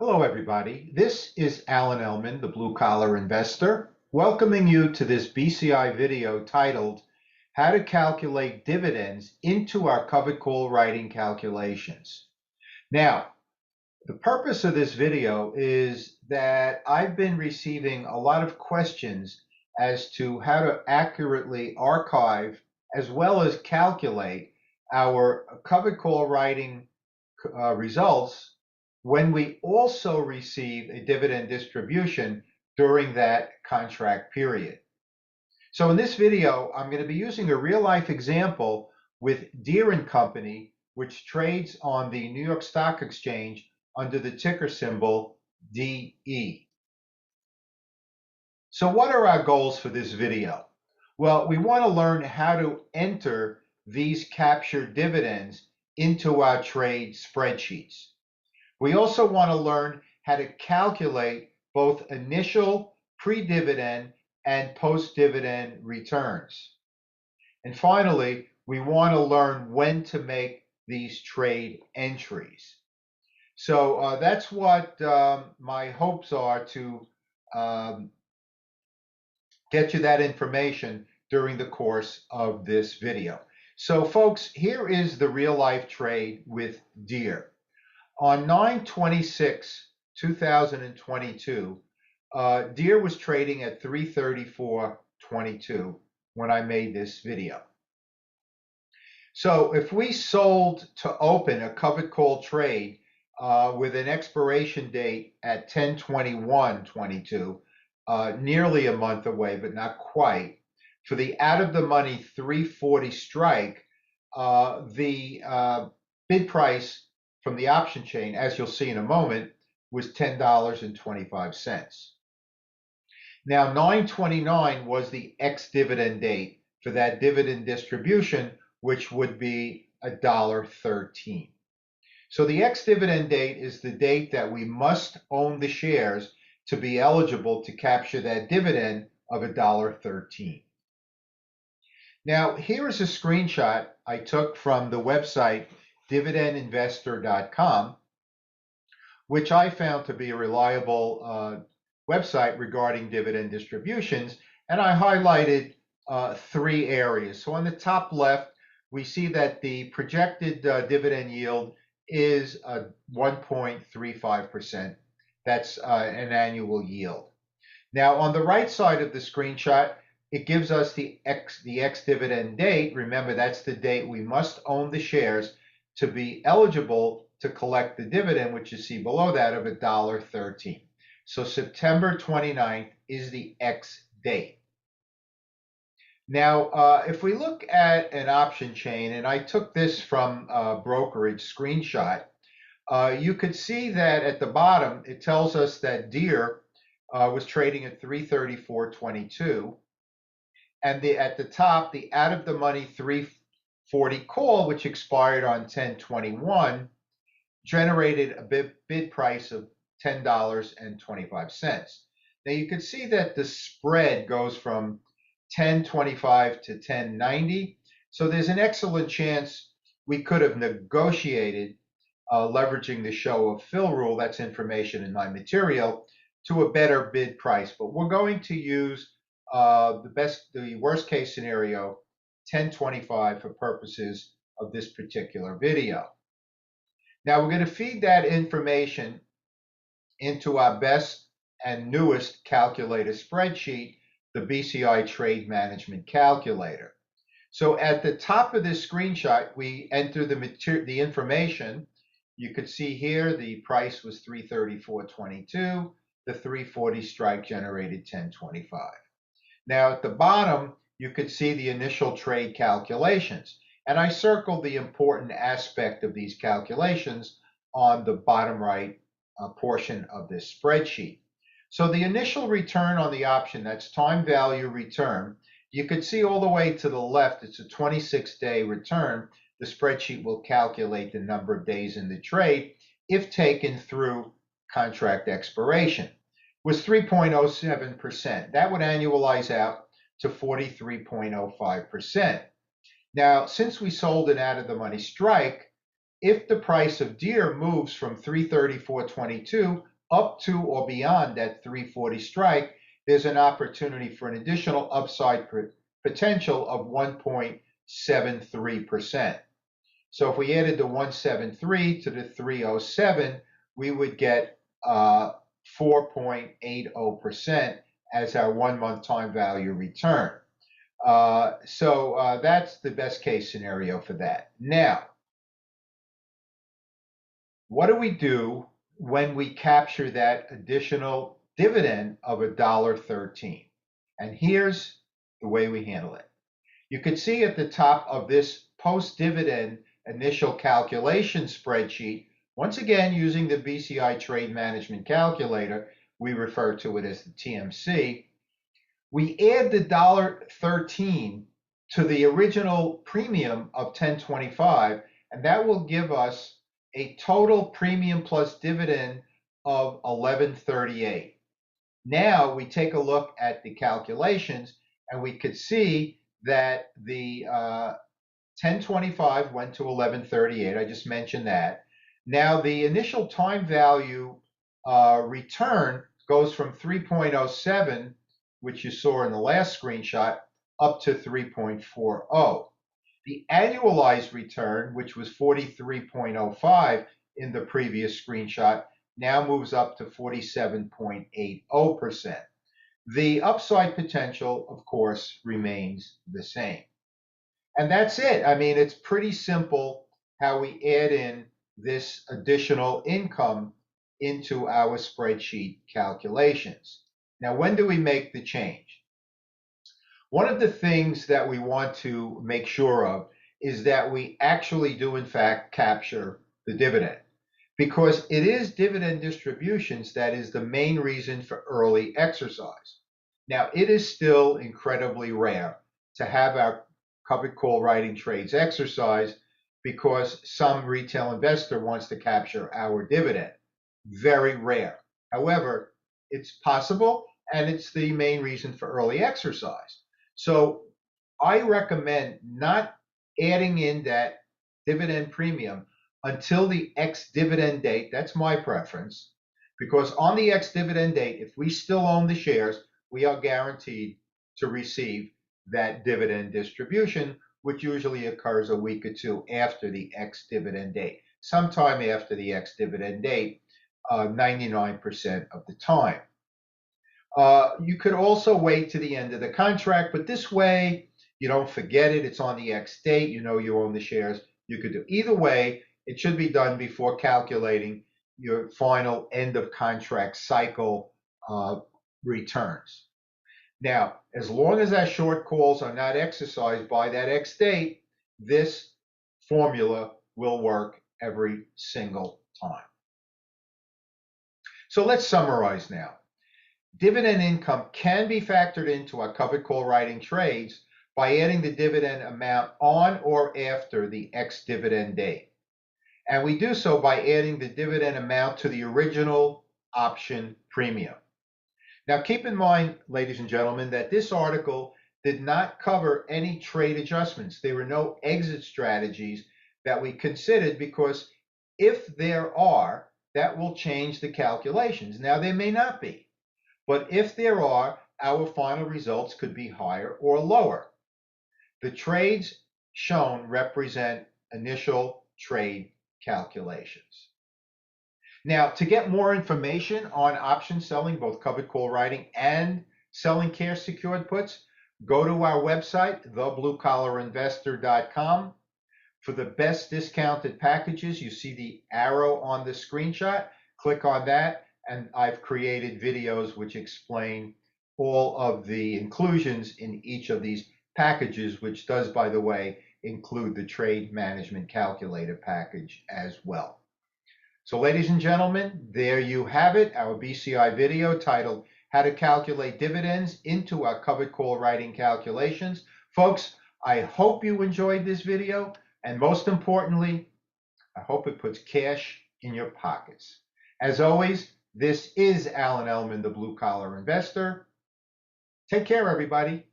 Hello, everybody. This is Alan Ellman, the Blue Collar Investor, welcoming you to this BCI video titled How to Calculate Dividends into Our Covered Call Writing Calculations. Now, the purpose of this video is that I've been receiving a lot of questions as to how to accurately archive as well as calculate our covered call writing results when we also receive a dividend distribution during that contract period. So in this video, I'm going to be using a real-life example with Deere & Company, which trades on the New York Stock Exchange under the ticker symbol DE. So what are our goals for this video? Well, we want to learn how to enter these captured dividends into our trade spreadsheets. We also want to learn how to calculate both initial pre-dividend and post-dividend returns. And finally, we want to learn when to make these trade entries. So that's what my hopes are to get you that information during the course of this video. So folks, here is the real life trade with Deere. On 9/26/2022, Deere was trading at 334.22 when I made this video. So if we sold to open a covered call trade with an expiration date at 10/21/22, nearly a month away, but not quite, for the out of the money 340 strike, the bid price from the option chain, as you'll see in a moment, was $10.25. Now, 9/29 was the ex-dividend date for that dividend distribution, which would be $1.13. So the ex-dividend date is the date that we must own the shares to be eligible to capture that dividend of $1.13. Now, here is a screenshot I took from the website dividendinvestor.com, which I found to be a reliable website regarding dividend distributions, and I highlighted three areas. So on the top left, we see that the projected dividend yield is 1.35%. That's an annual yield. Now, on the right side of the screenshot, it gives us the ex-dividend date. Remember, that's the date we must own the shares to be eligible to collect the dividend, which you see below that of $1.13. So September 29th is the X date. Now, if we look at an option chain, and I took this from a brokerage screenshot, you could see that at the bottom, it tells us that Deere was trading at 334.22. And at the top, the out of the money 340 call, which expired on 10/21, generated a bid price of $10.25. Now you can see that the spread goes from 10.25 to 10.90. So there's an excellent chance we could have negotiated, leveraging the show of fill rule, that's information in my material, to a better bid price. But we're going to use the worst case scenario, 10.25, for purposes of this particular video. Now we're going to feed that information into our best and newest calculator spreadsheet, the BCI Trade Management Calculator. So at the top of this screenshot, we enter the information. You could see here the price was 334.22. The 340 strike generated 10.25. Now at the bottom, you could see the initial trade calculations. And I circled the important aspect of these calculations on the bottom right portion of this spreadsheet. So the initial return on the option, that's time value return, you could see all the way to the left, it's a 26-day return. The spreadsheet will calculate the number of days in the trade if taken through contract expiration. Was 3.07%. That would annualize out to 43.05%. Now, since we sold an out of the money strike, if the price of Deere moves from 334.22 up to or beyond that 340 strike, there's an opportunity for an additional upside potential of 1.73%. So if we added the 173 to the 307, we would get 4.80% as our 1-month time value return. So that's the best case scenario for that. Now, what do we do when we capture that additional dividend of $1.13? And here's the way we handle it. You can see at the top of this post-dividend initial calculation spreadsheet, once again using the BCI Trade Management Calculator, we refer to it as the TMC, we add the $1.13 to the original premium of $10.25, and that will give us a total premium plus dividend of $11.38. Now we take a look at the calculations, and we could see that the 1025 went to 1138. I just mentioned that. Now the initial time value return goes from 3.07, which you saw in the last screenshot, up to 3.40. The annualized return, which was 43.05 in the previous screenshot, now moves up to 47.80%. The upside potential, of course, remains the same. And that's it. I mean, it's pretty simple how we add in this additional income into our spreadsheet calculations. Now, when do we make the change? One of the things that we want to make sure of is that we actually do, in fact, capture the dividend, because it is dividend distributions that is the main reason for early exercise. Now, it is still incredibly rare to have our covered call writing trades exercise because some retail investor wants to capture our dividend. Very rare. However, it's possible, and it's the main reason for early exercise. So I recommend not adding in that dividend premium until the ex-dividend date. That's my preference, because on the ex-dividend date, if we still own the shares, we are guaranteed to receive that dividend distribution, which usually occurs a week or two after the ex-dividend date. Sometime after the ex-dividend date, 99% of the time. You could also wait to the end of the contract, but this way you don't forget it. It's on the X date. You know you own the shares. You could do either way. It should be done before calculating your final end of contract cycle returns. Now, as long as our short calls are not exercised by that X date, this formula will work every single time. So let's summarize now. Dividend income can be factored into our covered call writing trades by adding the dividend amount on or after the ex-dividend date. And we do so by adding the dividend amount to the original option premium. Now, keep in mind, ladies and gentlemen, that this article did not cover any trade adjustments. There were no exit strategies that we considered, because if there are, that will change the calculations. Now, there may not be, but if there are, our final results could be higher or lower. The trades shown represent initial trade calculations. Now, to get more information on option selling, both covered call writing and selling cash secured puts, go to our website, thebluecollarinvestor.com. For the best discounted packages, you see the arrow on the screenshot. Click on that, and I've created videos which explain all of the inclusions in each of these packages, which does, by the way, include the Trade Management Calculator package as well. So, ladies and gentlemen, there you have it, our BCI video titled How to Calculate Dividends into Our Covered Call Writing Calculations. Folks, I hope you enjoyed this video, and most importantly, I hope it puts cash in your pockets. As always, this is Alan Ellman, the Blue Collar Investor. Take care, everybody.